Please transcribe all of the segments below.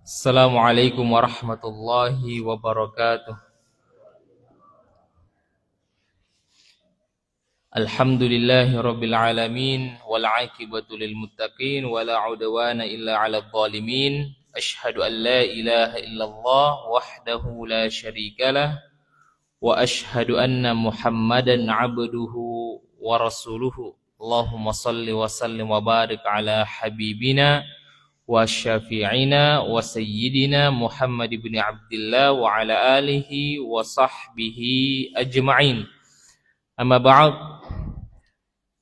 Assalamualaikum warahmatullahi wabarakatuh. Alhamdulillahi rabbil alamin wal 'aqibatu lil muttaqin wala 'udwana illa 'alal zalimin. Asyhadu an la ilaha illallah wahdahu la syarikalah wa asyhadu anna Muhammadan 'abduhu wa rasuluhu. Allahumma shalli wa sallim wa barik ala habibina wa syafi'ina wa sayyidina Muhammad ibn Abdullah wa ala alihi wa sahbihi ajma'in. Amma ba'd,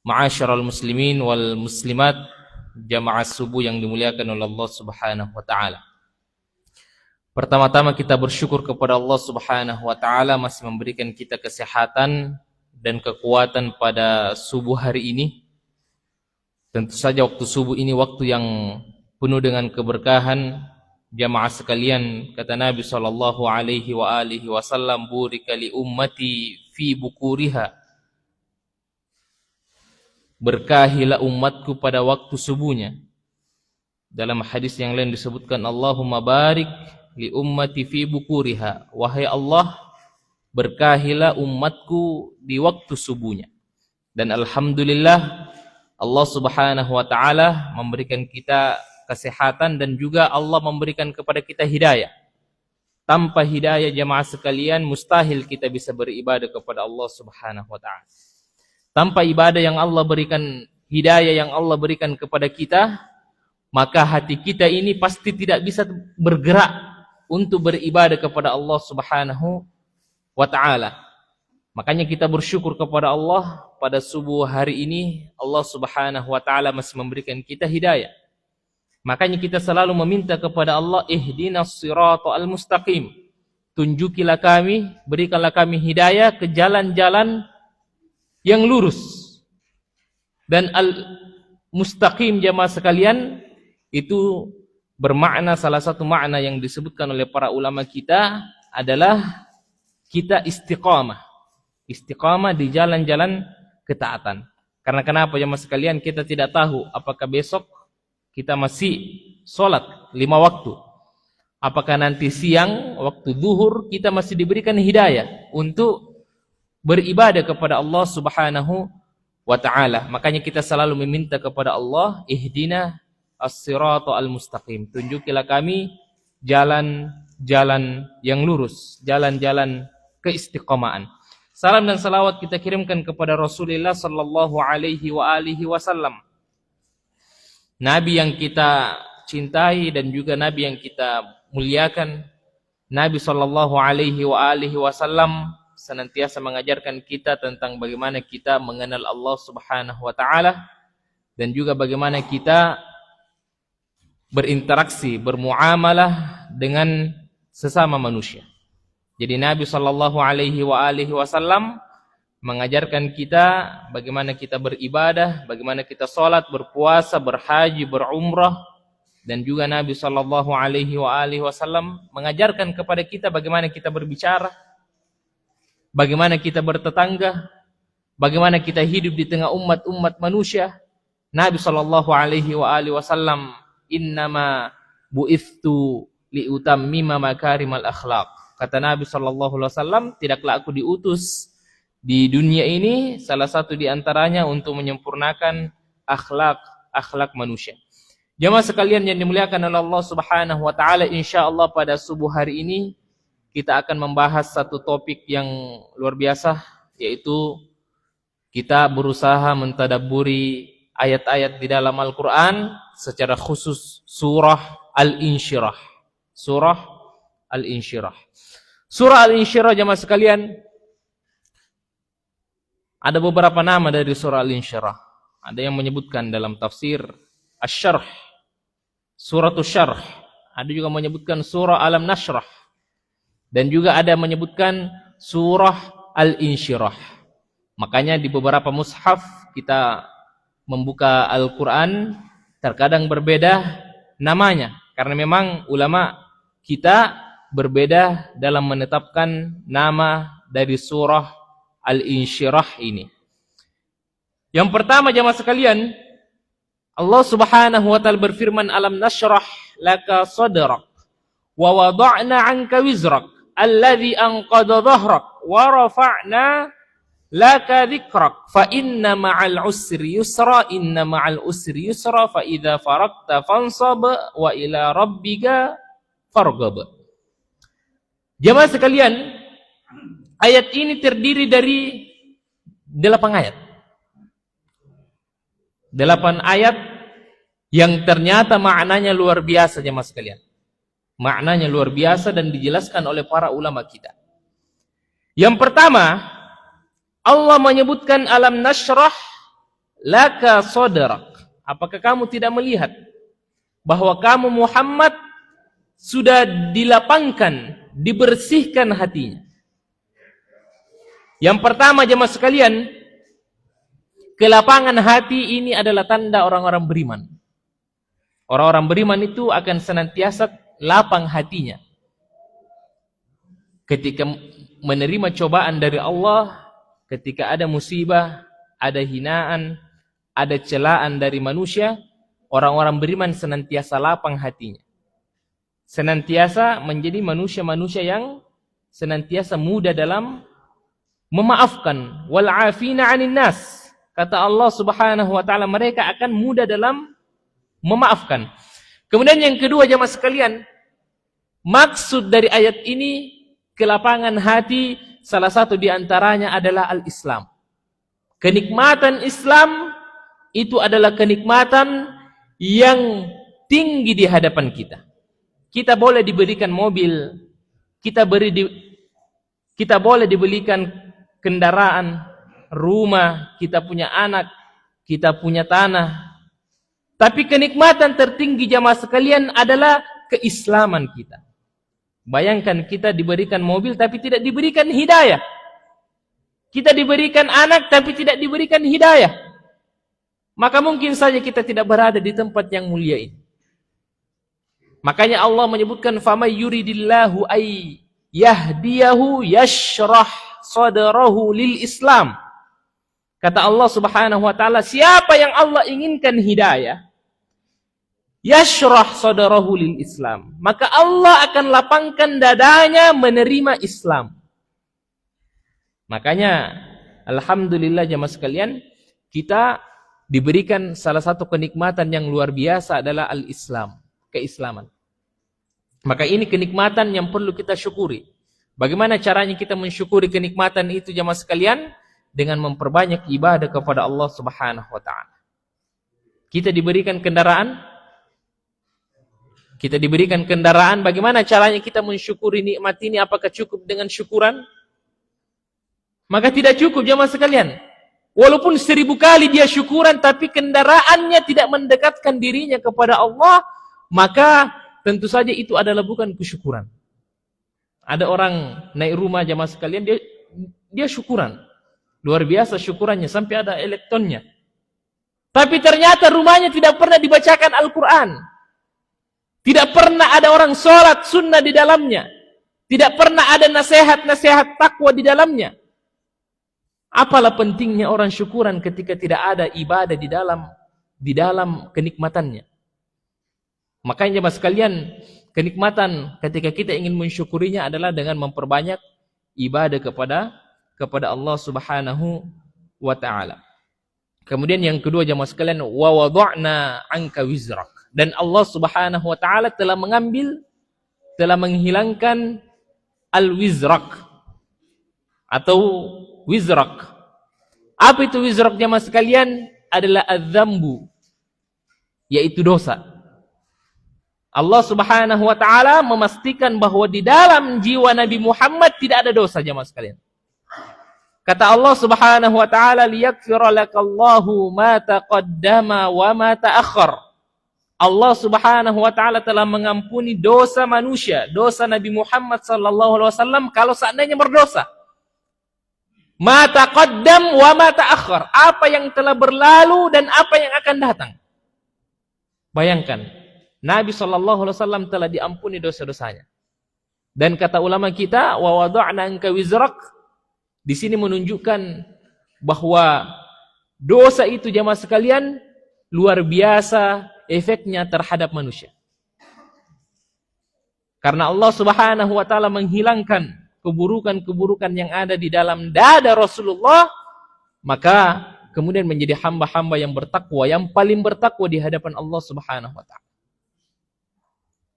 ma'asyiral muslimin wal muslimat, jamaah subuh yang dimuliakan oleh Allah Subhanahu wa taala. Pertama-tama kita bersyukur kepada Allah Subhanahu wa taala masih memberikan kita kesehatan dan kekuatan pada subuh hari ini. Tentu saja waktu subuh ini waktu yang penuh dengan keberkahan. Jamaah sekalian, kata Nabi sallallahu alaihi wa alihi wasallam, burika li ummati fi bukuriha. Berkahilah umatku pada waktu subuhnya. Dalam hadis yang lain disebutkan, Allahumma barik li ummati fi bukuriha. Wahai Allah, berkahilah umatku di waktu subuhnya. Dan alhamdulillah Allah Subhanahu wa taala memberikan kita kesehatan dan juga Allah memberikan kepada kita hidayah. Tanpa hidayah jamaah sekalian mustahil kita bisa beribadah kepada Allah Subhanahu wa taala. Tanpa ibadah yang Allah berikan, hidayah yang Allah berikan kepada kita, maka hati kita ini pasti tidak bisa bergerak untuk beribadah kepada Allah Subhanahu wa taala. Makanya kita bersyukur kepada Allah pada subuh hari ini Allah Subhanahu wa taala masih memberikan kita hidayah. Makanya kita selalu meminta kepada Allah, ihdinas siratal mustaqim. Tunjukilah kami, berikanlah kami hidayah ke jalan-jalan yang lurus. Dan al-mustaqim jamaah sekalian itu bermakna, salah satu makna yang disebutkan oleh para ulama kita adalah kita istiqamah. Istiqamah di jalan-jalan ketaatan. Karena kenapa jamaah sekalian, kita tidak tahu apakah besok kita masih sholat 5 waktu. Apakah nanti siang, waktu zuhur, kita masih diberikan hidayah untuk beribadah kepada Allah Subhanahu wa ta'ala. Makanya kita selalu meminta kepada Allah, ihdina as-siratal mustaqim. Tunjukilah kami jalan-jalan yang lurus, jalan-jalan keistiqamaan. Salam dan salawat kita kirimkan kepada Rasulullah sallallahu alaihi wa alihi wasallam. Nabi yang kita cintai dan juga Nabi yang kita muliakan. Nabi sallallahu alaihi wa alihi wasallam senantiasa mengajarkan kita tentang bagaimana kita mengenal Allah Subhanahu wa taala dan juga bagaimana kita berinteraksi, bermuamalah dengan sesama manusia. Jadi Nabi sallallahu alaihi wa alihi wasallam mengajarkan kita bagaimana kita beribadah, bagaimana kita sholat, berpuasa, berhaji, berumrah, dan juga Nabi sallallahu alaihi wasallam mengajarkan kepada kita bagaimana kita berbicara, bagaimana kita bertetangga, bagaimana kita hidup di tengah umat manusia. Nabi sallallahu alaihi wasallam, innama bu'ithtu liutammima makarimal akhlaq. Kata Nabi sallallahu alaihi wasallam, tidaklah aku diutus di dunia ini salah satu di antaranya untuk menyempurnakan akhlak manusia. Jamaah sekalian yang dimuliakan oleh Allah Subhanahu wa taala, insyaallah pada subuh hari ini kita akan membahas satu topik yang luar biasa, yaitu kita berusaha mentadabburi ayat-ayat di dalam Al-Qur'an, secara khusus surah Al-Insyirah. Surah Al-Insyirah. Surah Al-Insyirah jamaah sekalian, ada beberapa nama dari surah Al-Insyirah. Ada yang menyebutkan dalam tafsir Asy-Syarh, Suratul Syarh. Ada juga menyebutkan surah Alam Nashrah. Dan juga ada menyebutkan surah Al-Insyirah. Makanya di beberapa mushaf kita membuka Al-Quran, terkadang berbeda namanya. Karena memang ulama kita berbeda dalam menetapkan nama dari surah Al-Insyirah ini. Yang pertama jemaah sekalian, Allah Subhanahu wa taala berfirman, alam nashrah laka sadrak wa wada'na 'anka wizrak alladhi anqadha dhahrak wa rafa'na laka dzikrak fa inna ma'al usri yusra inna ma'al usri yusra fa idza faragta fansab wa ila rabbika farghab. Jemaah sekalian, ayat ini terdiri dari 8 ayat. 8 ayat yang ternyata maknanya luar biasa jemaah sekalian. Maknanya luar biasa dan dijelaskan oleh para ulama kita. Yang pertama, Allah menyebutkan alam nashrah laka sadrak. Apakah kamu tidak melihat bahwa kamu Muhammad sudah dilapangkan, dibersihkan hatinya? Yang pertama jemaah sekalian, kelapangan hati ini adalah tanda orang-orang beriman. Orang-orang beriman itu akan senantiasa lapang hatinya. Ketika menerima cobaan dari Allah, ketika ada musibah, ada hinaan, ada celaan dari manusia, orang-orang beriman senantiasa lapang hatinya. Senantiasa menjadi manusia-manusia yang senantiasa mudah dalam memaafkan. Wal 'afina 'anil nas. Kata Allah Subhanahu wa taala, mereka akan mudah dalam memaafkan. Kemudian yang kedua jemaah sekalian, maksud dari ayat ini kelapangan hati, salah satu di antaranya adalah al-Islam. Kenikmatan Islam itu adalah kenikmatan yang tinggi di hadapan kita. Kita boleh diberikan mobil, kita boleh dibelikan kendaraan, rumah, kita punya anak, kita punya tanah. Tapi kenikmatan tertinggi jamaah sekalian adalah keislaman kita. Bayangkan kita diberikan mobil tapi tidak diberikan hidayah. Kita diberikan anak tapi tidak diberikan hidayah. Maka mungkin saja kita tidak berada di tempat yang mulia ini. Makanya Allah menyebutkan famay yuridillahu ay yahdiyahu yashrah sadrahu lil Islam. Kata Allah Subhanahu wa taala, siapa yang Allah inginkan hidayah, yashrah sadrahu lil Islam, maka Allah akan lapangkan dadanya menerima Islam. Makanya alhamdulillah jemaah sekalian, kita diberikan salah satu kenikmatan yang luar biasa adalah al-Islam, keislaman. Maka ini kenikmatan yang perlu kita syukuri. Bagaimana caranya kita mensyukuri kenikmatan itu jemaah sekalian? Dengan memperbanyak ibadah kepada Allah Subhanahu wa taala. Kita diberikan kendaraan. Kita diberikan kendaraan, bagaimana caranya kita mensyukuri nikmat ini? Apakah cukup dengan syukuran? Maka tidak cukup jemaah sekalian. Walaupun 1000 kali dia syukuran, tapi kendaraannya tidak mendekatkan dirinya kepada Allah, maka tentu saja itu adalah bukan kesyukuran. Ada orang naik rumah jemaah sekalian, dia syukuran. Luar biasa syukurannya, sampai ada elektronnya. Tapi ternyata rumahnya tidak pernah dibacakan Al-Quran. Tidak pernah ada orang sholat sunnah di dalamnya. Tidak pernah ada nasihat-nasihat takwa di dalamnya. Apalah pentingnya orang syukuran ketika tidak ada ibadah di dalam kenikmatannya. Makanya jemaah sekalian, kenikmatan ketika kita ingin mensyukurinya adalah dengan memperbanyak ibadah kepada Allah Subhanahu wa taala. Kemudian yang kedua jemaah sekalian, wa wada'na 'anka wizrak. Dan Allah Subhanahu wa taala telah menghilangkan al-wizrak atau wizrak. Apa itu wizrak jemaah sekalian? Adalah adz-dzambu, yaitu dosa. Allah Subhanahu wa taala memastikan bahwa di dalam jiwa Nabi Muhammad tidak ada dosa jemaah sekalian. Kata Allah Subhanahu wa taala, liyaghfira lakallahu ma taqaddama wa ma ta'akhkhar. Allah Subhanahu wa taala telah mengampuni dosa manusia, dosa Nabi Muhammad sallallahu alaihi wasallam kalau seandainya berdosa. Ma taqaddam wa ma ta'akhkhar, apa yang telah berlalu dan apa yang akan datang. Bayangkan, Nabi sallallahu alaihi wasallam telah diampuni dosa-dosanya. Dan kata ulama kita, wa wada'na anka wizrak, di sini menunjukkan bahwa dosa itu jamaah sekalian luar biasa efeknya terhadap manusia. Karena Allah Subhanahu wa taala menghilangkan keburukan-keburukan yang ada di dalam dada Rasulullah, maka kemudian menjadi hamba-hamba yang bertakwa, yang paling bertakwa di hadapan Allah Subhanahu wa taala.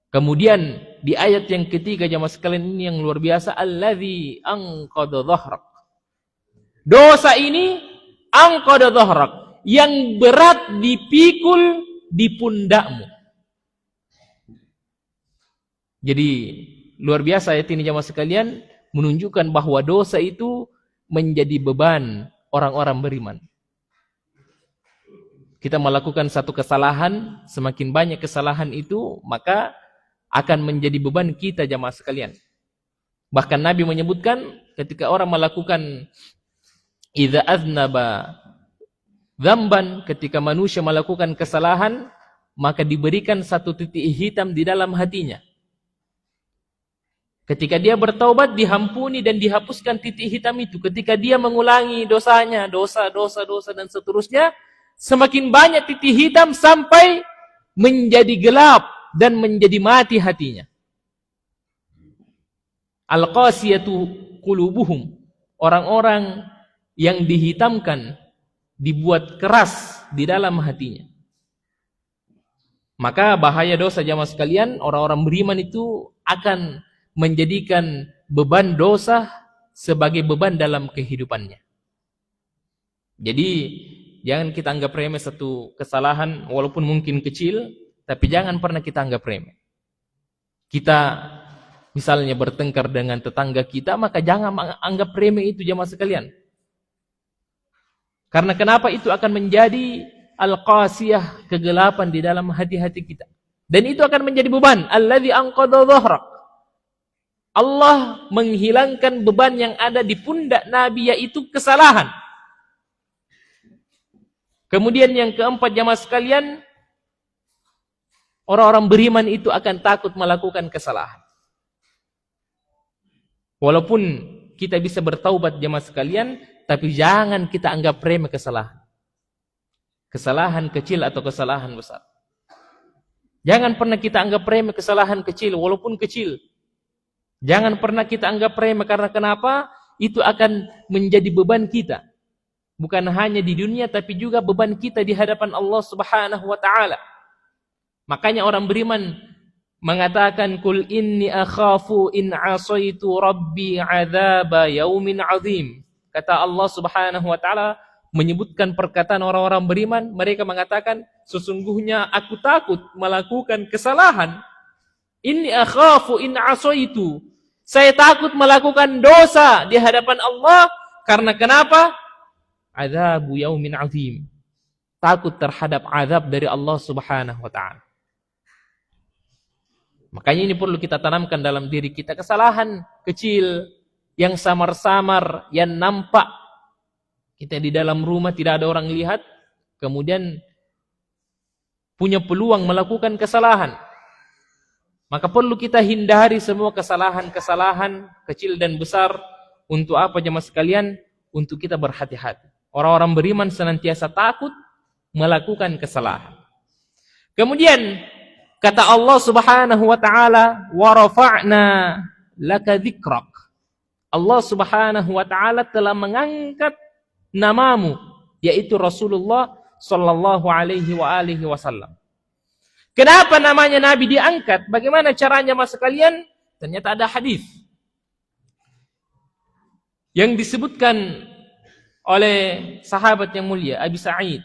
Kemudian di ayat yang ketiga jamaah sekalian ini yang luar biasa, allazi anqadha dhahrak. Dosa ini anqadha dhahrak, yang berat dipikul di pundakmu. Jadi luar biasa ayat ini jamaah sekalian menunjukkan bahwa dosa itu menjadi beban orang-orang beriman. Kita melakukan satu kesalahan, semakin banyak kesalahan itu, maka akan menjadi beban kita jamaah sekalian. Bahkan Nabi menyebutkan ketika orang melakukan idza aznaba dzamban, ketika manusia melakukan kesalahan, maka diberikan satu titik hitam di dalam hatinya. Ketika dia bertaubat, dihampuni dan dihapuskan titik hitam itu. Ketika dia mengulangi dosanya, dosa dan seterusnya, semakin banyak titik hitam sampai menjadi gelap dan menjadi mati hatinya. Al-qasiyatu qulubuhum, orang-orang yang dihitamkan, dibuat keras di dalam hatinya. Maka bahaya dosa jamaah sekalian, orang-orang beriman itu akan menjadikan beban dosa sebagai beban dalam kehidupannya. Jadi jangan kita anggap remeh satu kesalahan walaupun mungkin kecil, tapi jangan pernah kita anggap remeh. Kita misalnya bertengkar dengan tetangga kita, maka jangan anggap remeh itu jamaah sekalian. Karena kenapa? Itu akan menjadi al-qasiyah, kegelapan di dalam hati-hati kita. Dan itu akan menjadi beban. Allazi anqadha dhahrak. Allah menghilangkan beban yang ada di pundak Nabi, yaitu kesalahan. Kemudian yang keempat jamaah sekalian, orang-orang beriman itu akan takut melakukan kesalahan. Walaupun kita bisa bertaubat jamaah sekalian, tapi jangan kita anggap remeh kesalahan. Kesalahan kecil atau kesalahan besar. Jangan pernah kita anggap remeh kesalahan kecil, walaupun kecil. Jangan pernah kita anggap remeh, karena kenapa? Itu akan menjadi beban kita. Bukan hanya di dunia, tapi juga beban kita di hadapan Allah Subhanahu wa ta'ala. Makanya orang beriman mengatakan, Kul inni akhafu in asaitu rabbi azaba yaumin azim. Kata Allah Subhanahu wa ta'ala menyebutkan perkataan orang-orang beriman, mereka mengatakan, sesungguhnya aku takut melakukan kesalahan. Inni akhafu in asaitu. Saya takut melakukan dosa di hadapan Allah, karena kenapa? Azabu yaumin azim. Takut terhadap azab dari Allah Subhanahu wa ta'ala. Makanya ini perlu kita tanamkan dalam diri kita. Kesalahan kecil yang samar-samar, yang nampak kita di dalam rumah tidak ada orang lihat, kemudian punya peluang melakukan kesalahan. Maka perlu kita hindari semua kesalahan-kesalahan kecil dan besar. Untuk apa jemaah sekalian? Untuk kita berhati-hati. Orang-orang beriman senantiasa takut melakukan kesalahan. Kemudian kata Allah Subhanahu wa ta'ala, wa rafa'na laka dzikrak. Allah Subhanahu wa ta'ala telah mengangkat namamu, yaitu Rasulullah sallallahu alaihi wasallam. Kenapa namanya Nabi diangkat? Bagaimana caranya mas sekalian? Ternyata ada hadis yang disebutkan oleh sahabat yang mulia Abi Sa'id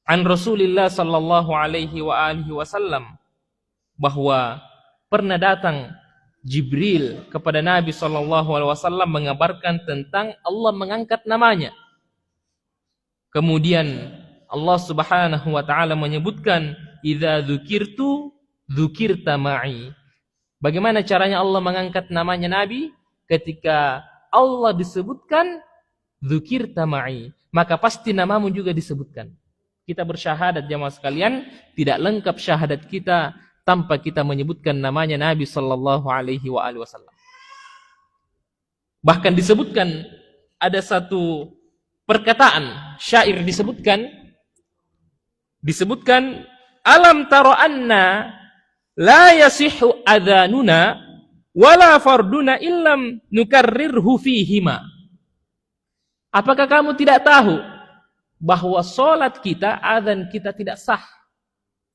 an Rasulillah sallallahu alaihi wasallam, bahwa pernah datang Jibril kepada Nabi sallallahu alaihi wasallam mengabarkan tentang Allah mengangkat namanya. Kemudian Allah Subhanahu wa taala menyebutkan, idza dzukirtu dzukirta ma'i. Bagaimana caranya Allah mengangkat namanya Nabi? Ketika Allah disebutkan dzukirta ma'i, maka pasti namamu juga disebutkan. Kita bersyahadat jamaah sekalian, tidak lengkap syahadat kita tanpa kita menyebutkan namanya Nabi sallallahu alaihi wasallam. Bahkan disebutkan ada satu perkataan syair disebutkan alam taro anna la yasihhu adhanuna wala farduna illam nukarrirhu fihima. Apakah kamu tidak tahu bahwa salat kita, azan kita tidak sah,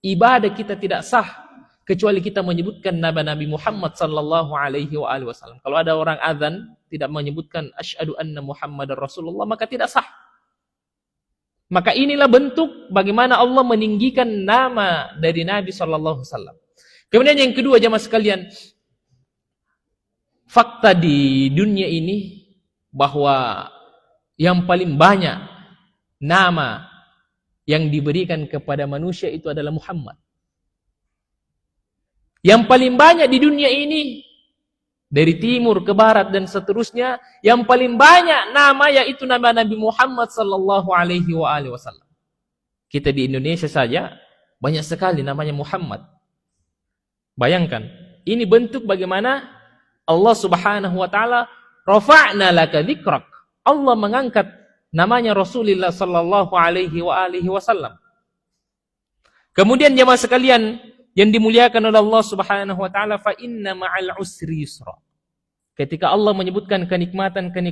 ibadah kita tidak sah kecuali kita menyebutkan nama Nabi Muhammad sallallahu alaihi wasallam. Kalau ada orang azan tidak menyebutkan asyhadu anna Muhammadar Rasulullah, maka tidak sah. Maka inilah bentuk bagaimana Allah meninggikan nama dari Nabi sallallahu alaihi wasallam. Kemudian yang kedua, jamaah sekalian, fakta di dunia ini bahwa yang paling banyak nama yang diberikan kepada manusia itu adalah Muhammad. Yang paling banyak di dunia ini, dari timur ke barat dan seterusnya, yang paling banyak nama yaitu nama Nabi Muhammad sallallahu alaihi wasallam. Kita di Indonesia saja banyak sekali namanya Muhammad. Bayangkan, ini bentuk bagaimana Allah Subhanahu wa taala rafa'na laka dzikrak. Allah mengangkat namanya Rasulullah sallallahu alaihi wasallam. Kemudian jemaah sekalian yang dimuliakan oleh Allah Subhanahu wa taala, fa inna ma'al usri yusra. Ketika Allah menyebutkan kenikmatan